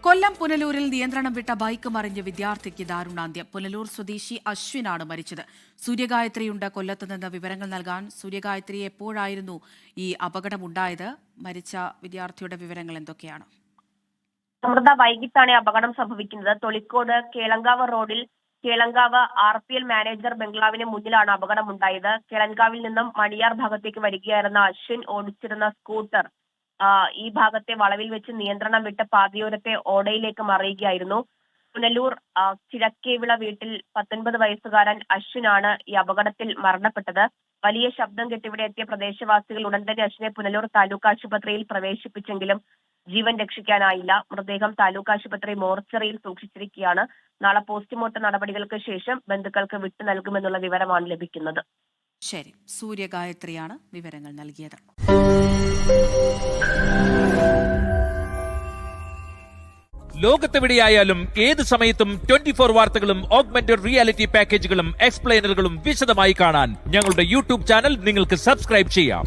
കൊല്ലം പുനലൂരിൽ നിയന്ത്രണം വിട്ട ബൈക്ക് മറിഞ്ഞ് വിദ്യാർത്ഥിക്ക് ദാരുണാന്ത്യം. പുനലൂർ സ്വദേശി അശ്വിനാണ് മരിച്ചത്. സൂര്യഗായത്രിയുണ്ട് കൊല്ലത്ത് നിന്ന് വിവരങ്ങൾ നൽകാൻ. സൂര്യഗായത്രി, എപ്പോഴായിരുന്നു ഈ അപകടമുണ്ടായത്? മരിച്ച വിദ്യാർത്ഥിയുടെ വിവരങ്ങൾ എന്തൊക്കെയാണ്? അമൃത, വൈകിട്ടാണ് അപകടം സംഭവിക്കുന്നത്. തൊളിക്കോട് കേളങ്കാവ് റോഡിൽ കേളങ്കാവ് RPL മാനേജർ ബംഗ്ലാവിന് മുന്നിലാണ് അപകടമുണ്ടായത്. കേളങ്കാവിൽ നിന്നും മണിയാർ ഭാഗത്തേക്ക് വരികയായിരുന്ന അശ്വിൻ ഓടിച്ചിരുന്ന സ്കൂട്ടർ ഈ ഭാഗത്തെ വളവിൽ വെച്ച് നിയന്ത്രണം വിട്ട് പാതയോരത്തെ ഓടയിലേക്ക് മറിയുകയായിരുന്നു. പുനലൂർ കിഴക്കേവിള വീട്ടിൽ 19 വയസ്സുകാരൻ അശ്വിനാണ് ഈ അപകടത്തിൽ മരണപ്പെട്ടത്. വലിയ ശബ്ദം കെട്ടിവിടെ എത്തിയ പ്രദേശവാസികൾ ഉടൻ തന്നെ അശ്വിനെ പുനലൂർ താലൂക്ക് ആശുപത്രിയിൽ പ്രവേശിപ്പിച്ചെങ്കിലും ജീവൻ രക്ഷിക്കാനായില്ല. മൃതദേഹം താലൂക്ക് ആശുപത്രി മോർച്ചറിയിൽ സൂക്ഷിച്ചിരിക്കുകയാണ്. നാളെ പോസ്റ്റ്മോർട്ടം നടപടികൾക്ക് ശേഷം ബന്ധുക്കൾക്ക് വിട്ടു നൽകുമെന്നുള്ള വിവരമാണ് ലഭിക്കുന്നത്. ശരി, സൂര്യഗായത്രിയാണ് വിവരങ്ങൾ നൽകിയത്. ലോകത്തെവിടെയായാലും ഏത് സമയത്തും 24 വാർത്തകളും ഓഗ്മെന്റഡ് റിയാലിറ്റി പാക്കേജുകളും എക്സ്പ്ലെയിനറുകളും വിശദമായി കാണാൻ ഞങ്ങളുടെ യൂട്യൂബ് ചാനൽ നിങ്ങൾക്ക് സബ്സ്ക്രൈബ് ചെയ്യാം.